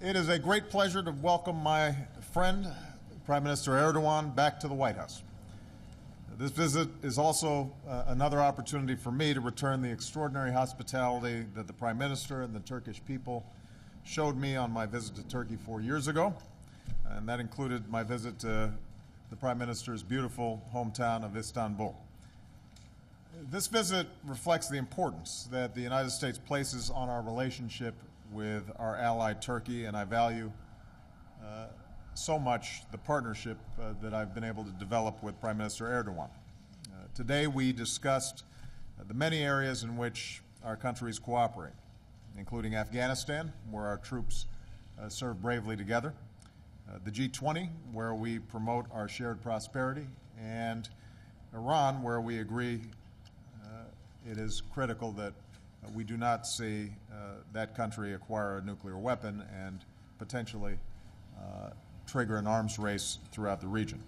It is a great pleasure to welcome my friend, Prime Minister Erdogan, back to the White House. This visit is also another opportunity for me to return the extraordinary hospitality that the Prime Minister and the Turkish people showed me on my visit to Turkey 4 years ago, and that included my visit to the Prime Minister's beautiful hometown of Istanbul. This visit reflects the importance that the United States places on our relationship with our ally Turkey, and I value so much the partnership that I've been able to develop with Prime Minister Erdogan. Today we discussed the many areas in which our countries cooperate, including Afghanistan, where our troops serve bravely together, the G20, where we promote our shared prosperity, and Iran, where we agree it is critical that we do not see that country acquire a nuclear weapon and potentially trigger an arms race throughout the region.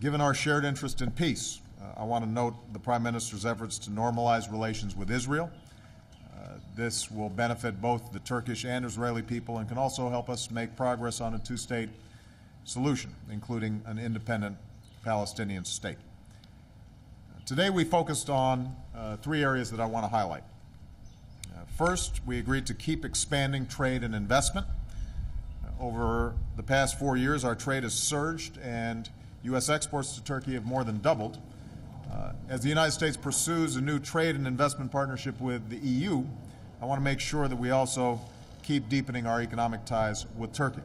Given our shared interest in peace, I want to note the Prime Minister's efforts to normalize relations with Israel. This will benefit both the Turkish and Israeli people and can also help us make progress on a two-state solution, including an independent Palestinian state. Today we focused on three areas that I want to highlight. First, we agreed to keep expanding trade and investment. Over the past 4 years, our trade has surged, and U.S. exports to Turkey have more than doubled. As the United States pursues a new trade and investment partnership with the EU, I want to make sure that we also keep deepening our economic ties with Turkey.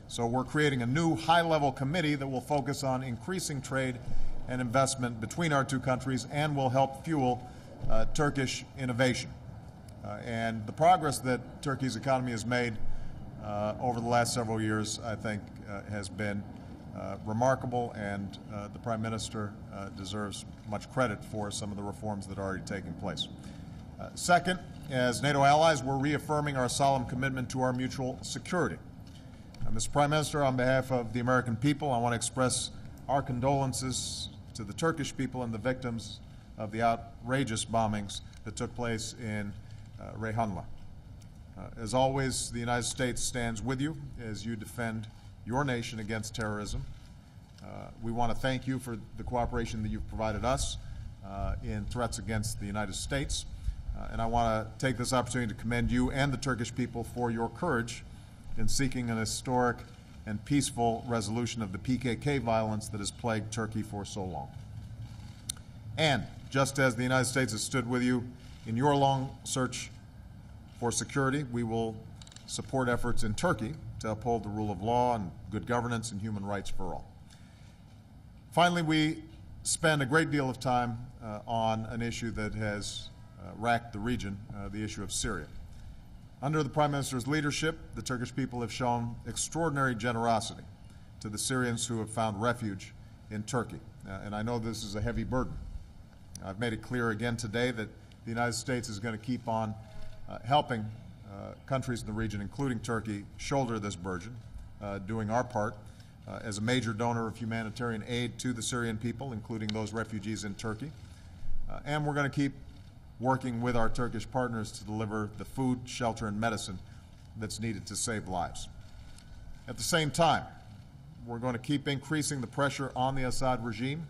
So we're creating a new high-level committee that will focus on increasing trade and investment between our two countries and will help fuel Turkish innovation. And the progress that Turkey's economy has made over the last several years, I think, has been remarkable, and the Prime Minister deserves much credit for some of the reforms that are already taking place. Second, as NATO allies, we're reaffirming our solemn commitment to our mutual security. Mr. Prime Minister, on behalf of the American people, I want to express our condolences to the Turkish people and the victims of the outrageous bombings that took place in Reyhanlı. As always, the United States stands with you as you defend your nation against terrorism. We want to thank you for the cooperation that you've provided us in threats against the United States. And I want to take this opportunity to commend you and the Turkish people for your courage in seeking an historic and peaceful resolution of the PKK violence that has plagued Turkey for so long. And just as the United States has stood with you in your long search for security, we will support efforts in Turkey to uphold the rule of law and good governance and human rights for all. Finally, we spend a great deal of time on an issue that has racked the region, the issue of Syria. Under the Prime Minister's leadership, the Turkish people have shown extraordinary generosity to the Syrians who have found refuge in Turkey. And I know this is a heavy burden. I've made it clear again today that the United States is going to keep on helping countries in the region, including Turkey, shoulder this burden, doing our part as a major donor of humanitarian aid to the Syrian people, including those refugees in Turkey. And we're going to keep working with our Turkish partners to deliver the food, shelter, and medicine that's needed to save lives. At the same time, we're going to keep increasing the pressure on the Assad regime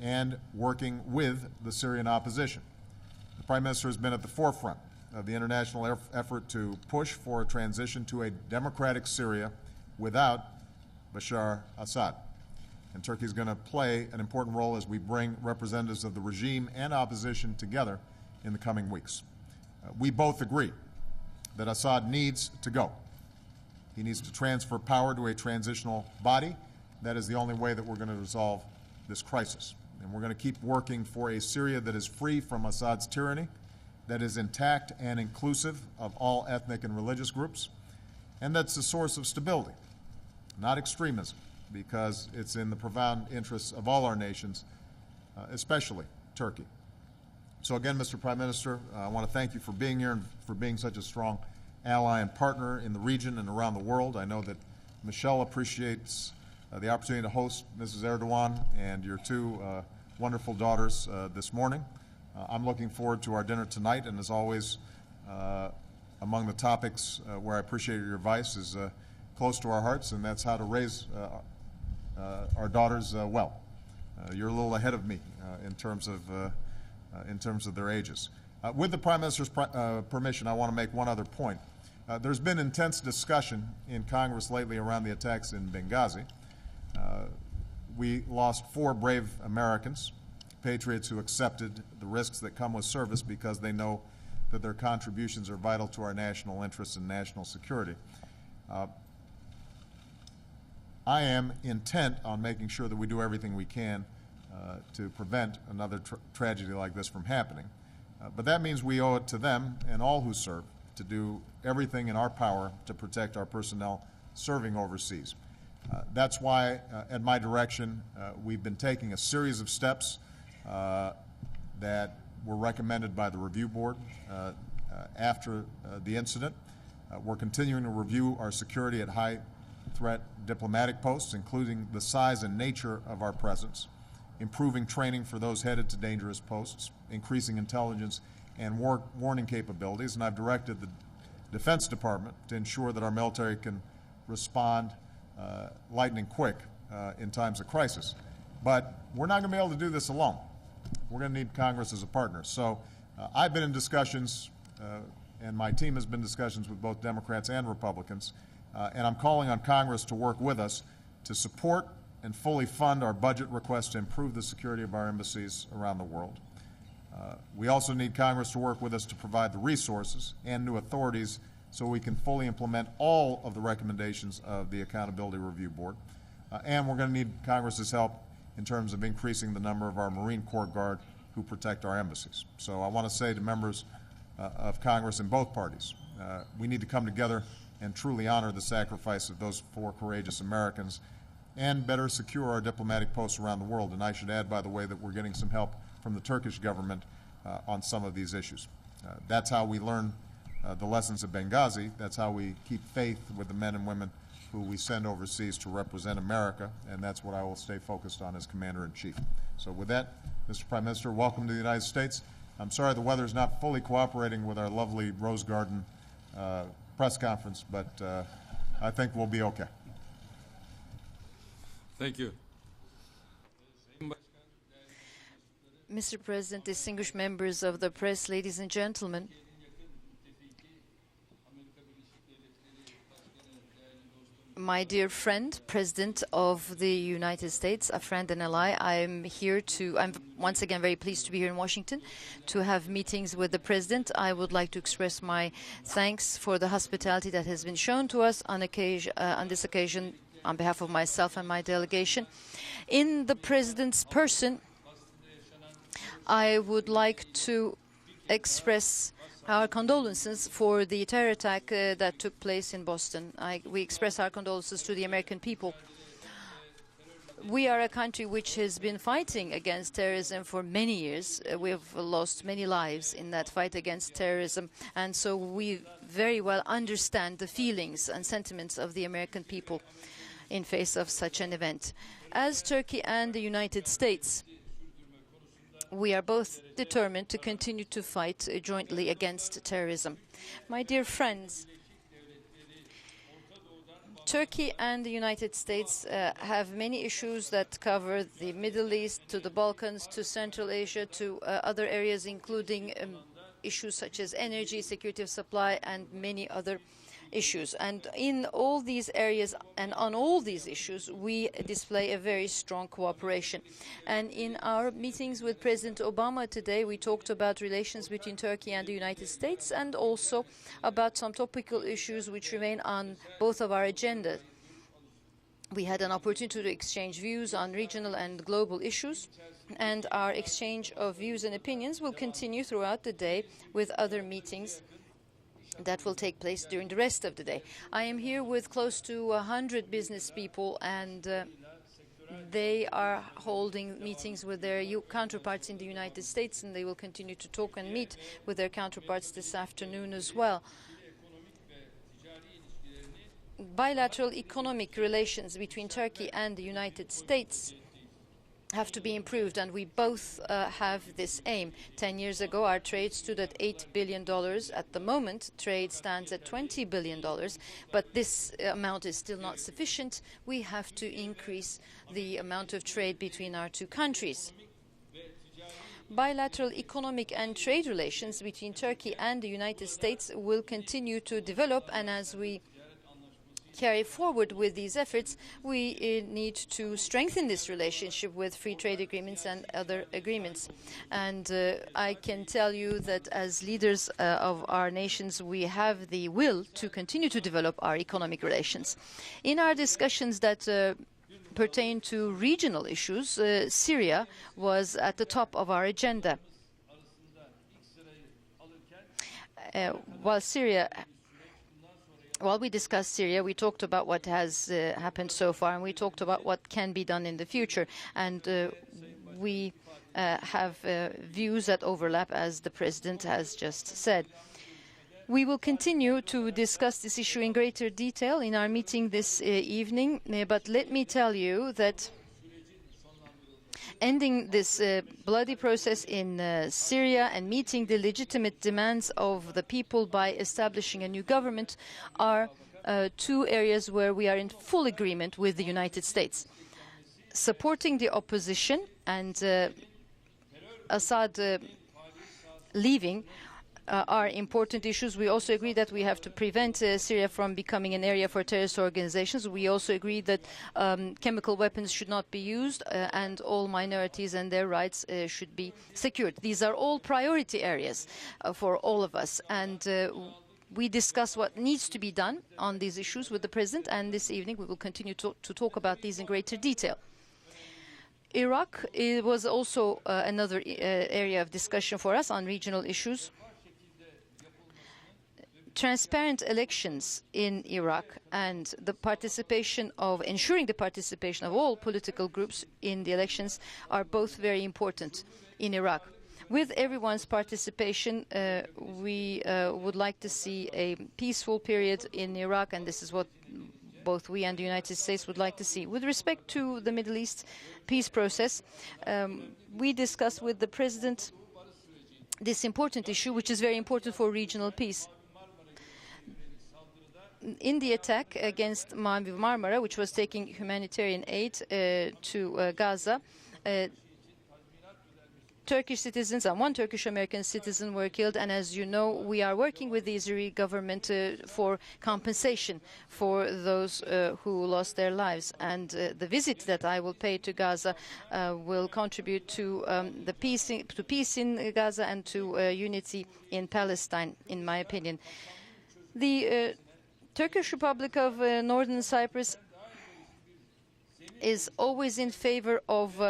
and working with the Syrian opposition. The Prime Minister has been at the forefront of the international effort to push for a transition to a democratic Syria without Bashar Assad. And Turkey is going to play an important role as we bring representatives of the regime and opposition together in the coming weeks. We both agree that Assad needs to go. He needs to transfer power to a transitional body. That is the only way that we're going to resolve this crisis. And we're going to keep working for a Syria that is free from Assad's tyranny, that is intact and inclusive of all ethnic and religious groups, and that's a source of stability, not extremism, because it's in the profound interests of all our nations, especially Turkey. So again, Mr. Prime Minister, I want to thank you for being here and for being such a strong ally and partner in the region and around the world. I know that Michelle appreciates the opportunity to host Mrs. Erdogan and your two wonderful daughters this morning. I'm looking forward to our dinner tonight, and as always, among the topics where I appreciate your advice is close to our hearts, and that's how to raise our daughters well. You're a little ahead of me in terms of their ages. With the Prime Minister's permission, I want to make one other point. There's been intense discussion in Congress lately around the attacks in Benghazi. We lost 4 brave Americans, patriots who accepted the risks that come with service because they know that their contributions are vital to our national interests and national security. I am intent on making sure that we do everything we can to prevent another tragedy like this from happening. But that means we owe it to them and all who serve to do everything in our power to protect our personnel serving overseas. That's why, at my direction, we've been taking a series of steps that were recommended by the review board after the incident. We're continuing to review our security at high-threat diplomatic posts, including the size and nature of our presence, improving training for those headed to dangerous posts, increasing intelligence and warning capabilities, and I've directed the Defense Department to ensure that our military can respond lightning quick in times of crisis. But we're not going to be able to do this alone. We're going to need Congress as a partner. So I've been in discussions, and my team has been in discussions with both Democrats and Republicans, and I'm calling on Congress to work with us to support and fully fund our budget request to improve the security of our embassies around the world. We also need Congress to work with us to provide the resources and new authorities so we can fully implement all of the recommendations of the Accountability Review Board. And we're going to need Congress's help in terms of increasing the number of our Marine Corps Guard who protect our embassies. So I want to say to members of Congress in both parties, we need to come together and truly honor the sacrifice of those 4 courageous Americans and better secure our diplomatic posts around the world. And I should add, by the way, that we're getting some help from the Turkish government on some of these issues. That's how we learn the lessons of Benghazi. That's how we keep faith with the men and women who we send overseas to represent America, and that's what I will stay focused on as Commander-in-Chief. So with that, Mr. Prime Minister, welcome to the United States. I'm sorry the weather is not fully cooperating with our lovely Rose Garden press conference, but I think we'll be okay. Thank you. Mr. President, distinguished members of the press, ladies and gentlemen, my dear friend, President of the United States, a friend and ally, I'm once again very pleased to be here in Washington to have meetings with the President. I would like to express my thanks for the hospitality that has been shown to us on this occasion on behalf of myself and my delegation. In the President's person, I would like to express our condolences for the terror attack that took place in Boston. We express our condolences to the American people. We are a country which has been fighting against terrorism for many years. We have lost many lives in that fight against terrorism, and so we very well understand the feelings and sentiments of the American people in face of such an event. As Turkey and the United States, we are both determined to continue to fight jointly against terrorism. My dear friends, Turkey and the United States have many issues that cover the Middle East, to the Balkans, to Central Asia, to other areas, including issues such as energy, security of supply, and many other issues. And in all these areas and on all these issues, we display a very strong cooperation. And in our meetings with President Obama today, we talked about relations between Turkey and the United States and also about some topical issues which remain on both of our agendas. We had an opportunity to exchange views on regional and global issues, and our exchange of views and opinions will continue throughout the day with other meetings that will take place during the rest of the day. I am here with close to 100 business people, and they are holding meetings with their counterparts in the United States, and they will continue to talk and meet with their counterparts this afternoon as well. Bilateral economic relations between Turkey and the United States have to be improved, and we both have this aim. 10 years ago, our trade stood at $8 billion. At the moment, trade stands at $20 billion, but this amount is still not sufficient. We have to increase the amount of trade between our two countries. Bilateral economic and trade relations between Turkey and the United States will continue to develop, and as we carry forward with these efforts, we need to strengthen this relationship with free trade agreements and other agreements. And I can tell you that as leaders of our nations, we have the will to continue to develop our economic relations. In our discussions that pertain to regional issues, Syria was at the top of our agenda. While we discussed Syria, we talked about what has happened so far, and we talked about what can be done in the future. And we have views that overlap, as the President has just said. We will continue to discuss this issue in greater detail in our meeting this evening, but let me tell you that ending this bloody process in Syria and meeting the legitimate demands of the people by establishing a new government are two areas where we are in full agreement with the United States. Supporting the opposition and Assad leaving are important issues. We also agree that we have to prevent Syria from becoming an area for terrorist organizations. We also agree that chemical weapons should not be used and all minorities and their rights should be secured. These are all priority areas for all of us. And we discuss what needs to be done on these issues with the President, and this evening we will continue to talk about these in greater detail. Iraq was also another area of discussion for us on regional issues. Transparent elections in Iraq and the participation of ensuring the participation of all political groups in the elections are both very important in Iraq. With everyone's participation, we would like to see a peaceful period in Iraq, and this is what both we and the United States would like to see. With respect to the Middle East peace process, we discussed with the President this important issue, which is very important for regional peace. In the attack against Mavi Marmara, which was taking humanitarian aid to Gaza, Turkish citizens and one Turkish-American citizen were killed, and as you know, we are working with the Israeli government for compensation for those who lost their lives. And the visit that I will pay to Gaza will contribute to peace in Gaza and to unity in Palestine, in my opinion. The Turkish Republic of Northern Cyprus is always in favor of,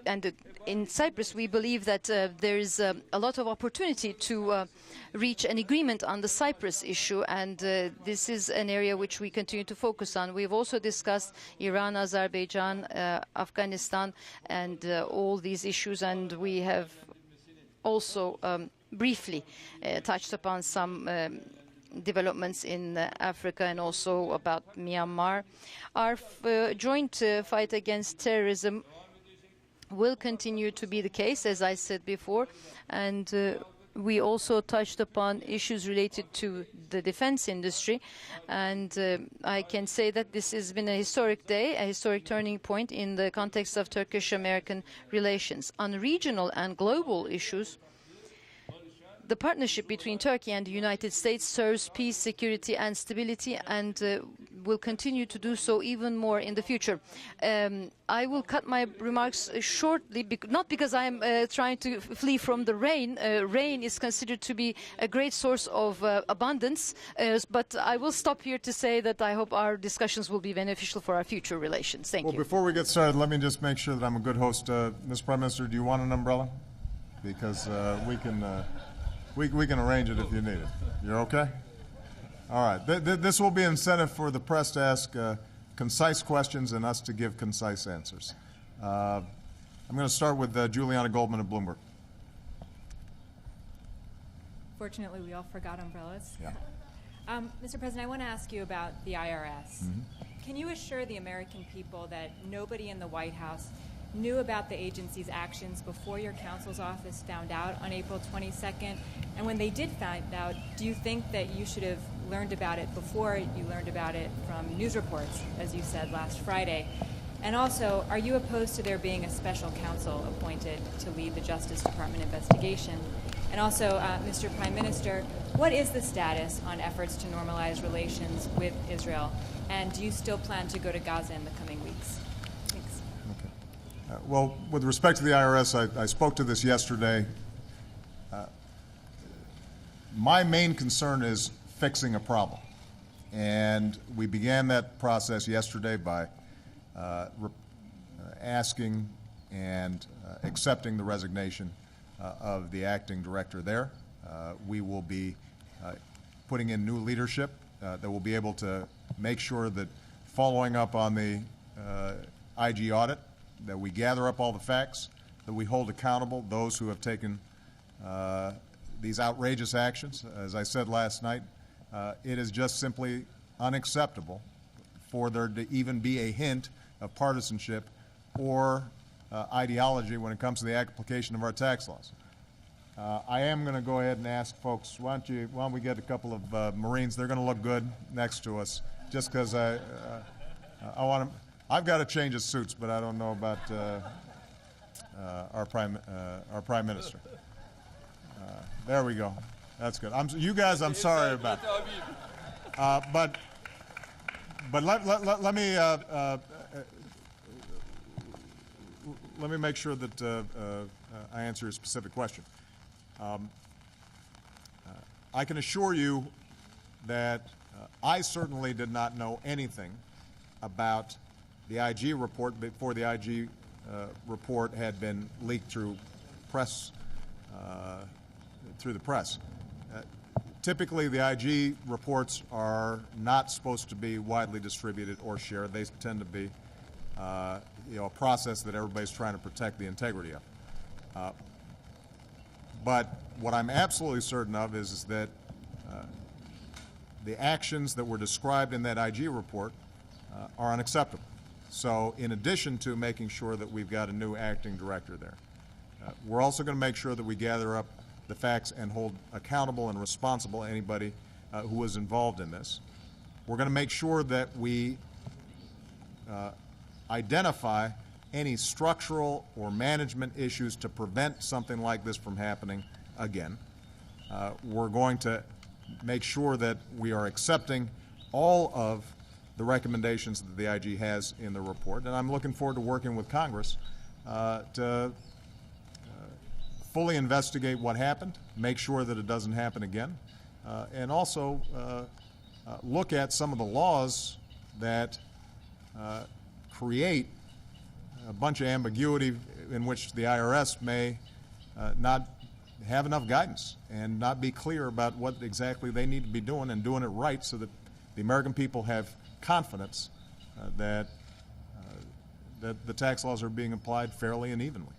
and in Cyprus we believe that there is a lot of opportunity to reach an agreement on the Cyprus issue, and this is an area which we continue to focus on. We've also discussed Iran, Azerbaijan, Afghanistan, and all these issues, and we have also briefly touched upon some developments in Africa and also about Myanmar. Our joint fight against terrorism will continue to be the case, as I said before, and we also touched upon issues related to the defense industry, and I can say that this has been a historic day, a historic turning point in the context of Turkish-American relations. On regional and global issues, the partnership between Turkey and the United States serves peace, security and stability, and will continue to do so even more in the future. I will cut my remarks shortly, not because I am trying to flee from the rain. Rain is considered to be a great source of abundance, but I will stop here to say that I hope our discussions will be beneficial for our future relations. Thank you. Well, before we get started, let me just make sure that I'm a good host. Mr. Prime Minister, do you want an umbrella? Because we can arrange it if you need it. You're okay? All right. This will be an incentive for the press to ask concise questions and us to give concise answers. I'm going to start with Juliana Goldman of Bloomberg. Fortunately, we all forgot umbrellas. Yeah. Mr. President, I want to ask you about the IRS. Mm-hmm. Can you assure the American people that nobody in the White House knew about the agency's actions before your counsel's office found out on April 22nd? And when they did find out, do you think that you should have learned about it before you learned about it from news reports, as you said last Friday? And also, are you opposed to there being a special counsel appointed to lead the Justice Department investigation? And also, Mr. Prime Minister, what is the status on efforts to normalize relations with Israel? And do you still plan to go to Gaza in the coming weeks? Thanks. Okay. Well, with respect to the IRS, I spoke to this yesterday. My main concern is fixing a problem. And we began that process yesterday by asking and accepting the resignation of the acting director there. We will be putting in new leadership that will be able to make sure that following up on the IG audit, that we gather up all the facts, that we hold accountable those who have taken these outrageous actions. As I said last night, it is just simply unacceptable for there to even be a hint of partisanship or ideology when it comes to the application of our tax laws. I am going to go ahead and ask folks, why don't we get a couple of Marines? They're going to look good next to us, just because I want them. I've got a change of suits, but I don't know about our prime minister. There we go. That's good. You guys, I'm sorry about. But let me make sure that I answer a specific question. I can assure you that I certainly did not know anything about the IG report before the IG report had been leaked through the press. Typically, the IG reports are not supposed to be widely distributed or shared. They tend to be a process that everybody's trying to protect the integrity of. But what I'm absolutely certain of is that the actions that were described in that IG report are unacceptable. So in addition to making sure that we've got a new acting director there, we're also going to make sure that we gather up the facts and hold accountable and responsible anybody who was involved in this. We're going to make sure that we identify any structural or management issues to prevent something like this from happening again. We're going to make sure that we are accepting all of the recommendations that the IG has in the report, and I'm looking forward to working with Congress to fully investigate what happened, make sure that it doesn't happen again, and also look at some of the laws that create a bunch of ambiguity in which the IRS may not have enough guidance and not be clear about what exactly they need to be doing and doing it right so that the American people have confidence that the tax laws are being applied fairly and evenly.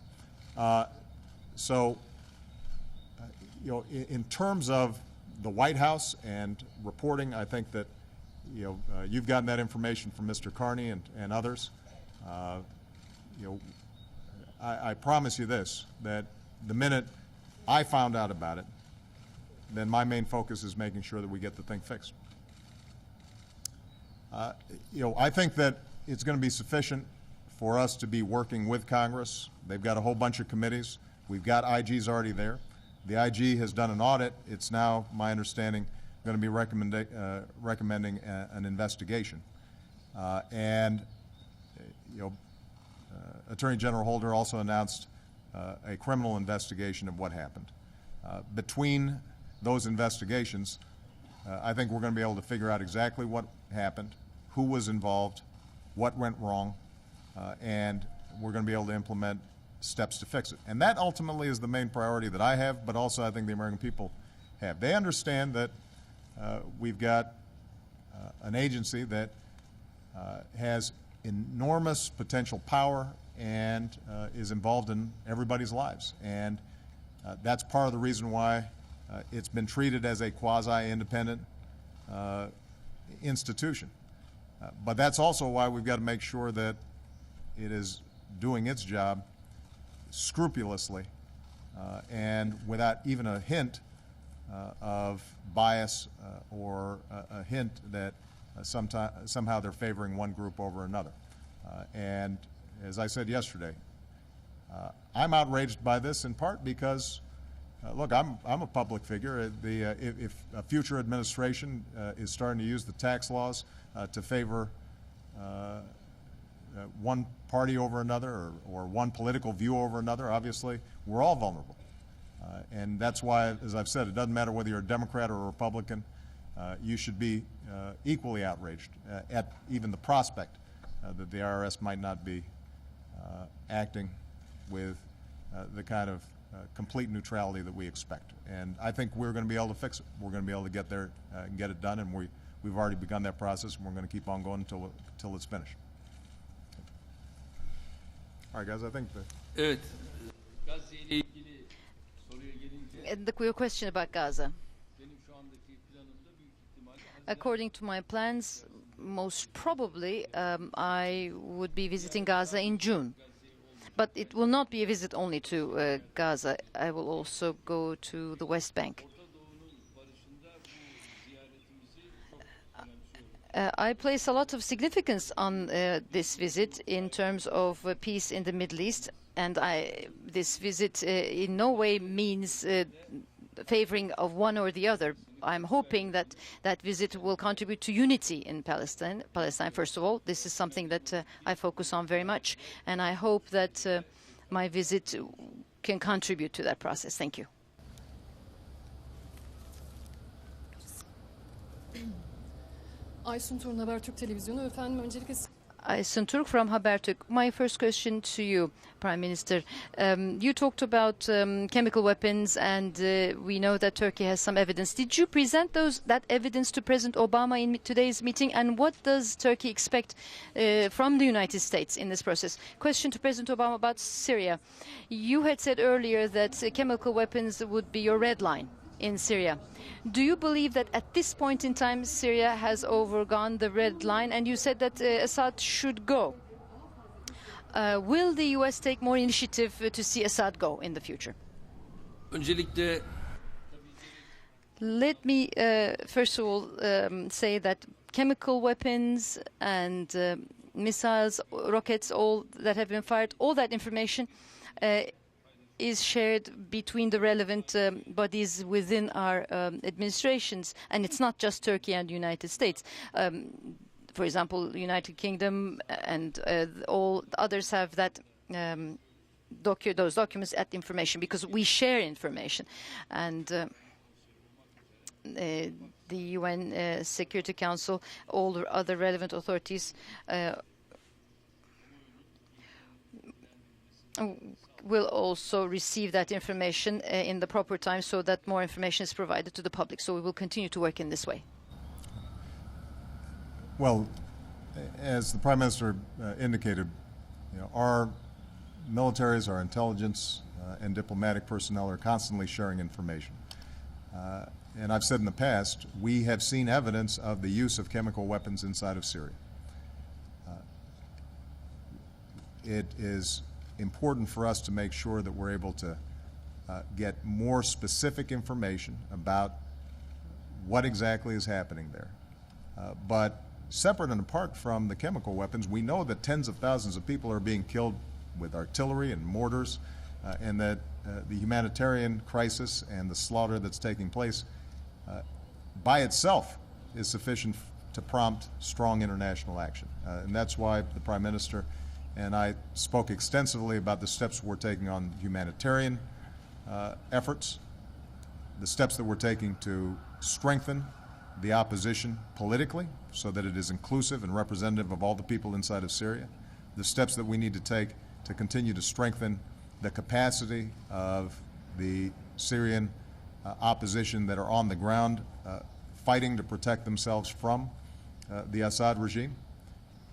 In terms of the White House and reporting, I think that you've gotten that information from Mr. Carney and others. I promise you this, that the minute I found out about it, then my main focus is making sure that we get the thing fixed. I think that it's going to be sufficient for us to be working with Congress. They've got a whole bunch of committees. We've got IGs already there. The IG has done an audit. It's now, my understanding, going to be recommending an investigation. Attorney General Holder also announced a criminal investigation of what happened. Between those investigations, I think we're going to be able to figure out exactly what happened, who was involved, what went wrong, and we're going to be able to implement steps to fix it. And that ultimately is the main priority that I have, but also I think the American people have. They understand that we've got an agency that has enormous potential power and is involved in everybody's lives. And that's part of the reason why it's been treated as a quasi-independent institution. But that's also why we've got to make sure that it is doing its job scrupulously and without even a hint of bias or a hint that somehow they're favoring one group over another. And as I said yesterday, I'm outraged by this in part because, look, I'm a public figure. If a future administration is starting to use the tax laws to favor one party over another or one political view over another, obviously, we're all vulnerable. And that's why, as I've said, it doesn't matter whether you're a Democrat or a Republican, you should be equally outraged at even the prospect that the IRS might not be acting with the kind of complete neutrality that we expect. And I think we're going to be able to fix it. We're going to be able to get there and get it done, and we've already begun that process, and we're going to keep on going until it's finished. All right, guys, I think that... Evet. Gazze ile ilgili soruya gelince Your question about Gaza. benim şu andaki planımda büyük ihtimalle According to my plans, most probably I would be visiting Gaza in June. But it will not be a visit only to Gaza. I will also go to the West Bank. I place a lot of significance on this visit in terms of peace in the Middle East, and this visit in no way means favoring of one or the other. I'm hoping that that visit will contribute to unity in Palestine. First of all, this is something that I focus on very much, and I hope that my visit can contribute to that process. Thank you. Aysun Turun Habertürk Televizyonu. Efendim öncelikle Aysun Turk from Habertürk. My first question to you, Prime Minister. You talked about chemical weapons, and we know that Turkey has some evidence. Did you present that evidence to President Obama in today's meeting, and what does Turkey expect from the United States in this process? Question to President Obama about Syria. You had said earlier that chemical weapons would be your red line in Syria. Do you believe that at this point in time Syria has overgone the red line, and you said that Assad should go? Will the US take more initiative to see Assad go in the future? öncelikle Let me first of all say that chemical weapons and missiles, rockets, all that have been fired, all that information is shared between the relevant bodies within our administrations, and it's not just Turkey and the United States. For example, the United Kingdom and all others have that those documents, that information, because we share information. And the UN Security Council, all the other relevant authorities will also receive that information in the proper time, so that more information is provided to the public. So we will continue to work in this way. Well, as the Prime Minister indicated, our militaries, our intelligence and diplomatic personnel are constantly sharing information. And I've said in the past, we have seen evidence of the use of chemical weapons inside of Syria. It is important for us to make sure that we're able to get more specific information about what exactly is happening there. But separate and apart from the chemical weapons, we know that tens of thousands of people are being killed with artillery and mortars, and that the humanitarian crisis and the slaughter that's taking place by itself is sufficient to prompt strong international action. And that's why the Prime Minister and I spoke extensively about the steps we're taking on humanitarian efforts, the steps that we're taking to strengthen the opposition politically so that it is inclusive and representative of all the people inside of Syria, the steps that we need to take to continue to strengthen the capacity of the Syrian opposition that are on the ground fighting to protect themselves from the Assad regime,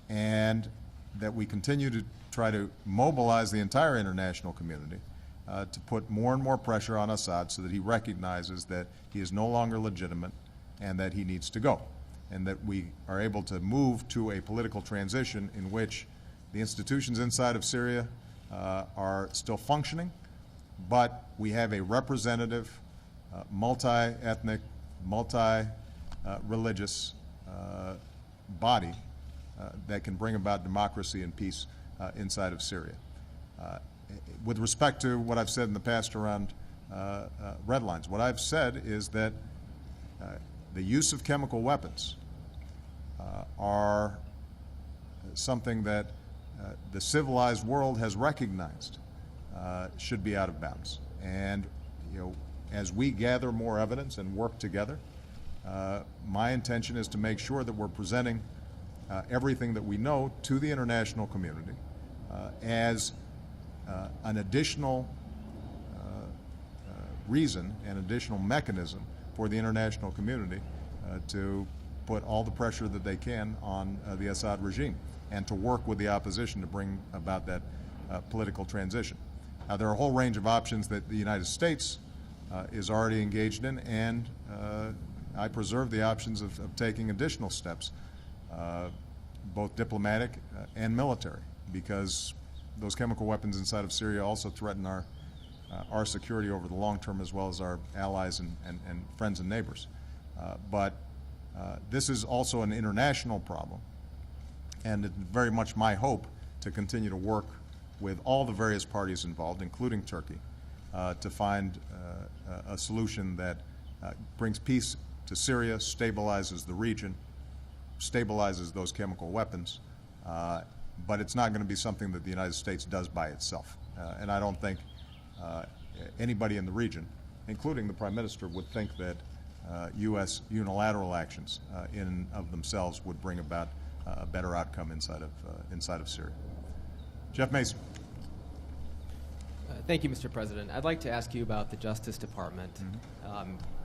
and that we continue to try to mobilize the entire international community to put more and more pressure on Assad so that he recognizes that he is no longer legitimate and that he needs to go, and that we are able to move to a political transition in which The institutions inside of Syria are still functioning, but we have a representative, multi-ethnic, multi-religious body that can bring about democracy and peace inside of Syria. With respect to what I've said in the past around red lines, what I've said is that the use of chemical weapons are something that the civilized world has recognized should be out of bounds. And as we gather more evidence and work together, my intention is to make sure that we're presenting everything that we know to the international community as an additional reason, an additional mechanism for the international community to put all the pressure that they can on the Assad regime and to work with the opposition to bring about that political transition. Now, there are a whole range of options that the United States is already engaged in, and I preserve the options of taking additional steps, both diplomatic and military, because those chemical weapons inside of Syria also threaten our security over the long term, as well as our allies and friends and neighbors. But this is also an international problem, and it's very much my hope to continue to work with all the various parties involved, including Turkey, to find a solution that brings peace to Syria, stabilizes the region, stabilizes those chemical weapons, but it's not going to be something that the United States does by itself. And I don't think anybody in the region, including the Prime Minister, would think that U.S. unilateral actions in and of themselves would bring about a better outcome inside of Syria. Jeff Mason. Thank you, Mr. President. I'd like to ask you about the Justice Department.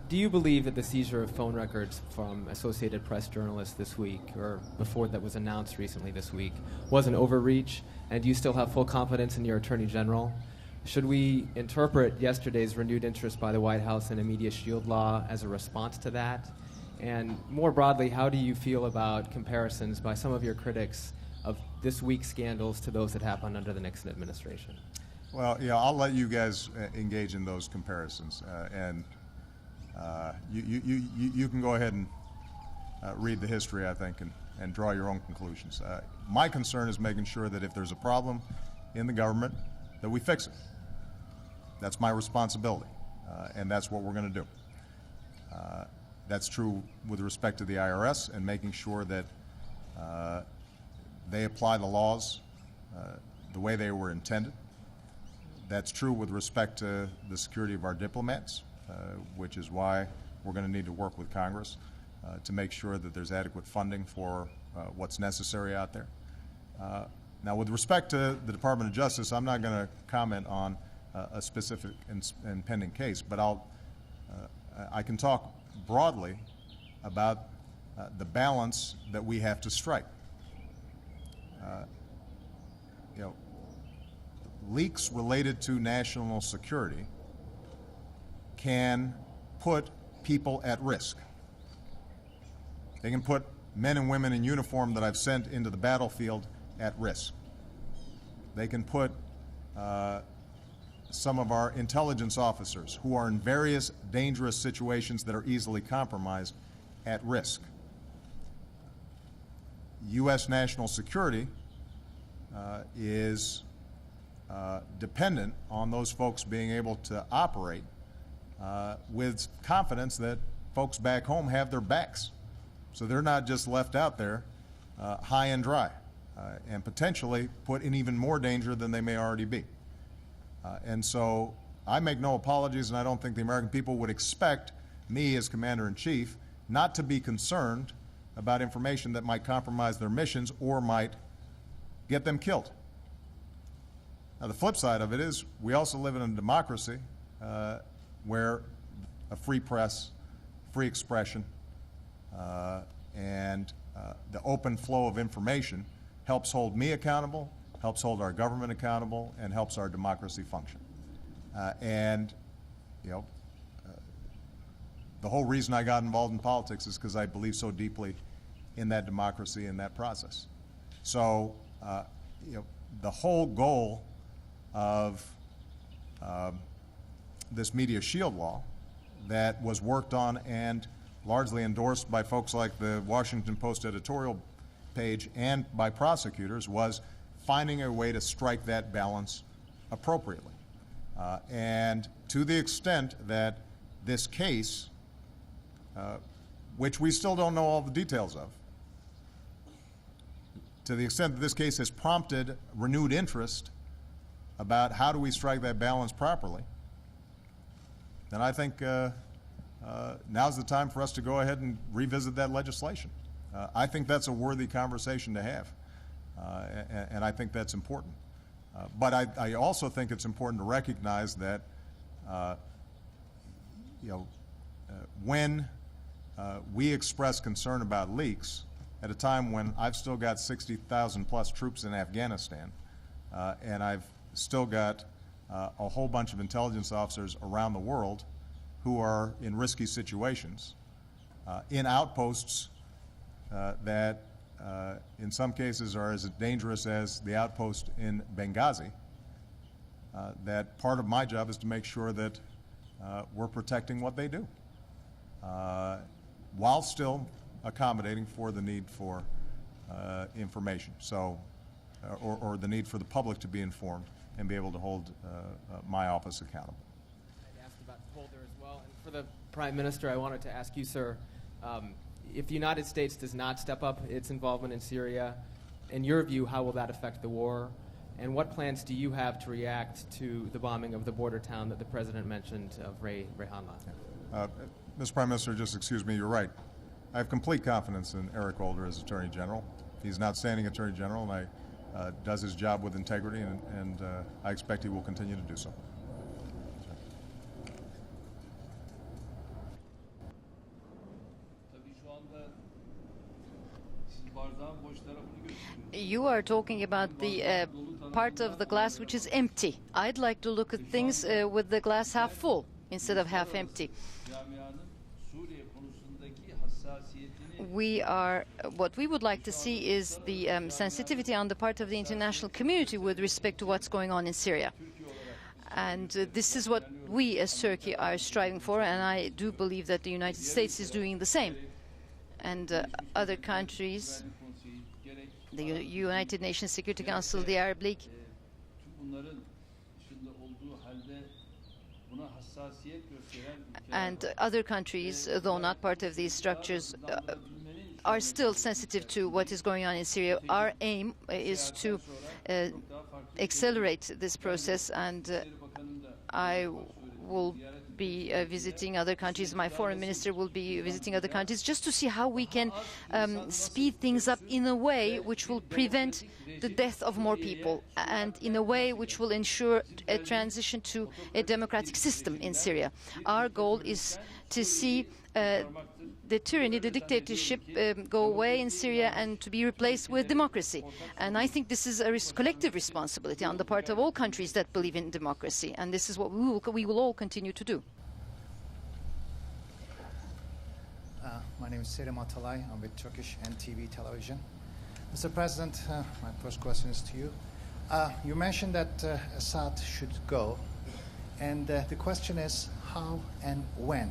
Do you believe that the seizure of phone records from Associated Press journalists this week, or before that was announced recently this week, was an overreach? And do you still have full confidence in your Attorney General? Should we interpret yesterday's renewed interest by the White House in a media shield law as a response to that? And more broadly, how do you feel about comparisons by some of your critics of this week's scandals to those that happened under the Nixon administration? Well, I'll let you guys engage in those comparisons, and you can go ahead and read the history, I think, and draw your own conclusions. My concern is making sure that if there's a problem in the government, that we fix it. That's my responsibility, and that's what we're going to do. That's true with respect to the IRS and making sure that they apply the laws the way they were intended. That's true with respect to the security of our diplomats, which is why we're going to need to work with Congress to make sure that there's adequate funding for what's necessary out there. Now, with respect to the Department of Justice, I'm not going to comment on a specific and pending case, but I can talk broadly about the balance that we have to strike. Leaks related to national security can put people at risk. They can put men and women in uniform that I've sent into the battlefield at risk. They can put some of our intelligence officers who are in various dangerous situations that are easily compromised at risk. U.S. national security is dependent on those folks being able to operate with confidence that folks back home have their backs. So they're not just left out there high and dry and potentially put in even more danger than they may already be. And so I make no apologies, and I don't think the American people would expect me as Commander-in-Chief not to be concerned about information that might compromise their missions or might get them killed. Now, the flip side of it is we also live in a democracy where a free press, free expression, and the open flow of information helps hold me accountable, helps hold our government accountable, and helps our democracy function. The whole reason I got involved in politics is because I believe so deeply in that democracy and that process. So the whole goal of this media shield law that was worked on and largely endorsed by folks like the Washington Post editorial page and by prosecutors was finding a way to strike that balance appropriately. And to the extent that this case, which we still don't know all the details of, to the extent that this case has prompted renewed interest about how do we strike that balance properly, then I think now's the time for us to go ahead and revisit that legislation. I think that's a worthy conversation to have, and I think that's important. But I also think it's important to recognize that when we express concern about leaks at a time when I've still got 60,000 plus troops in Afghanistan, and I've still got a whole bunch of intelligence officers around the world who are in risky situations, in outposts that in some cases are as dangerous as the outpost in Benghazi, that part of my job is to make sure that we're protecting what they do, while still accommodating for the need for information, so, or the need for the public to be informed and be able to hold my office accountable. I'd asked about Holder as well. And for the Prime Minister, I wanted to ask you, sir, if the United States does not step up its involvement in Syria, in your view, how will that affect the war? And what plans do you have to react to the bombing of the border town that the President mentioned of Rehanla? Mr. Prime Minister, just excuse me, you're right. I have complete confidence in Eric Holder as Attorney General. He's an outstanding Attorney General, and does his job with integrity, and I expect he will continue to do so. Tabii şu anda siz bardağın boş tarafını gösteriyorsunuz. You are talking about the part of the glass which is empty. I'd like to look at things with the glass half full instead of half empty. Camianın Suriye konusundaki hassasiyetini What we would like to see is the sensitivity on the part of the international community with respect to what's going on in Syria. And this is what we as Turkey are striving for, and I do believe that the United States is doing the same. And other countries, the United Nations Security Council, the Arab League, tüm bunların dışında olduğu halde buna hassasiyet gösteren and other countries, though not part of these structures, are still sensitive to what is going on in Syria. Our aim is to accelerate this process, and I will be visiting other countries. My foreign minister will be visiting other countries just to see how we can speed things up in a way which will prevent the death of more people, and in a way which will ensure a transition to a democratic system in Syria. Our goal is to see the tyranny, the dictatorship go away in Syria and to be replaced with democracy. And I think this is a collective responsibility on the part of all countries that believe in democracy. And this is what we will all continue to do. My name is Selim Atalay. I'm with Turkish NTV Television. Mr. President, my first question is to you. You mentioned that Assad should go. And the question is how and when?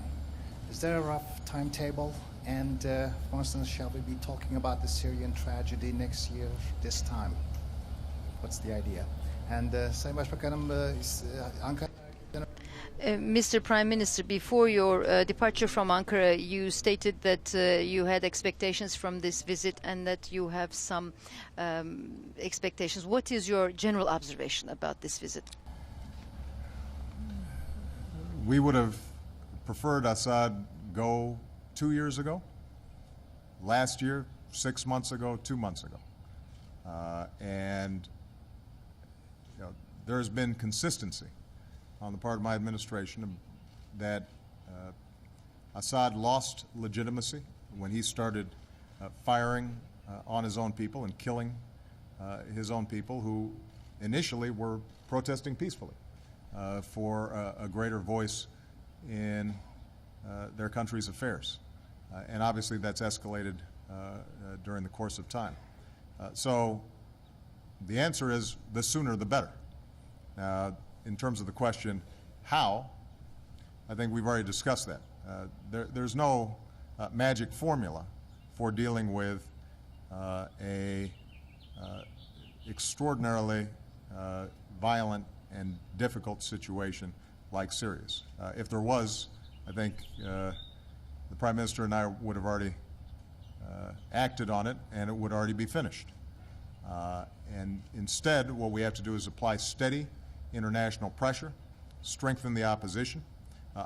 Is there a rough timetable? And, for instance, shall we be talking about the Syrian tragedy next year, this time? What's the idea? And, Sayın Başbakanım, Ankara... Mr. Prime Minister, before your departure from Ankara, you stated that you had expectations from this visit and that you have some expectations. What is your general observation about this visit? We would have preferred Assad go 2 years ago, last year, 6 months ago, 2 months ago. And there has been consistency on the part of my administration that Assad lost legitimacy when he started firing on his own people and killing his own people who initially were protesting peacefully for a greater voice in their country's affairs. And obviously that's escalated during the course of time. So the answer is the sooner the better. In terms of the question, how, I think we've already discussed that. There's no magic formula for dealing with a extraordinarily violent and difficult situation like Syria's. If there was, I think the Prime Minister and I would have already acted on it, and it would already be finished. And instead, what we have to do is apply steady international pressure, strengthen the opposition.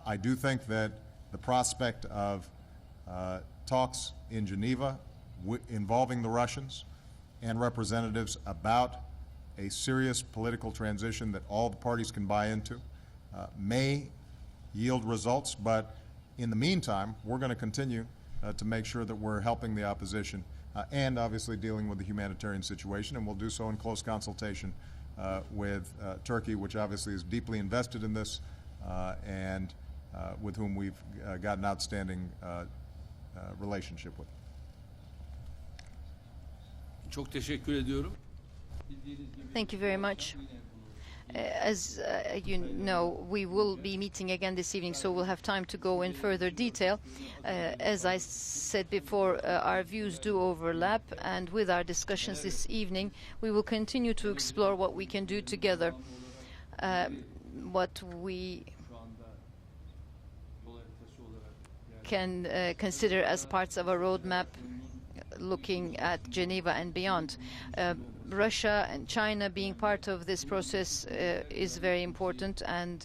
I do think that the prospect of talks in Geneva involving the Russians and representatives about a serious political transition that all the parties can buy into may yield results, but in the meantime, we're going to continue to make sure that we're helping the opposition and obviously dealing with the humanitarian situation, and we'll do so in close consultation with Turkey, which obviously is deeply invested in this and with whom we've got an outstanding relationship with. Çok teşekkür ediyorum. Thank you very much. As you know, we will be meeting again this evening, so we'll have time to go in further detail. As I said before, our views do overlap, and with our discussions this evening, we will continue to explore what we can do together, what we can consider as parts of a roadmap looking at Geneva and beyond. Russia and China being part of this process is very important, and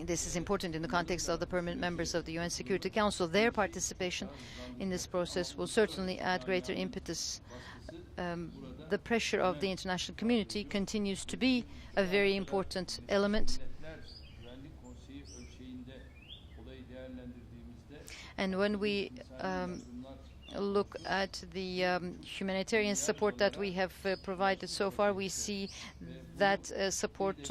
this is important in the context of the permanent members of the UN Security Council. Their participation in this process will certainly add greater impetus. The pressure of the international community continues to be a very important element. And when we look at the humanitarian support that we have provided so far, we see that support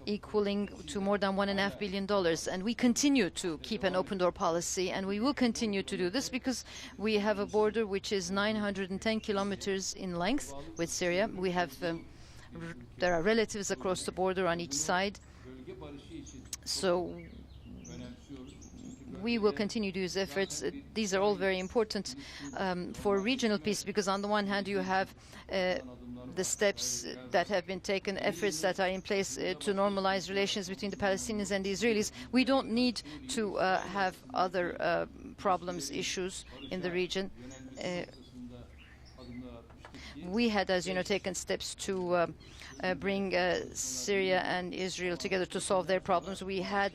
equaling to more than $1.5 billion. And we continue to keep an open door policy, and we will continue to do this because we have a border which is 910 kilometers in length with Syria. We have there are relatives across the border on each side. So we will continue these efforts. These are all very important for regional peace, because on the one hand you have the steps that have been taken, efforts that are in place to normalize relations between the Palestinians and the Israelis. We don't need to have other problems, issues in the region. We had, as you know, taken steps to bring Syria and Israel together to solve their problems. We had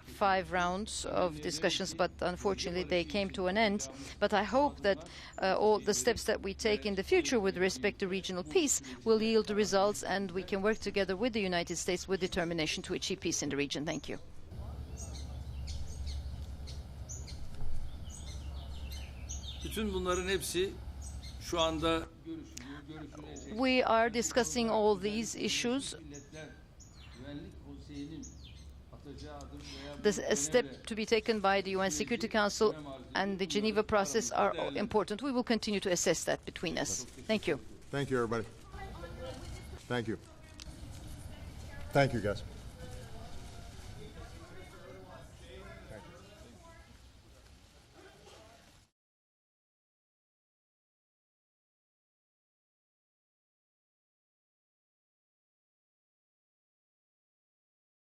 5 rounds of discussions, but unfortunately they came to an end. But I hope that all the steps that we take in the future with respect to regional peace will yield results, and we can work together with the United States with determination to achieve peace in the region. Thank you. Bütün bunların hepsi şu anda We are discussing all these issues. The step to be taken by the UN Security Council and the Geneva process are important. We will continue to assess that between us. Thank you. Thank you, everybody. Thank you. Thank you, guys.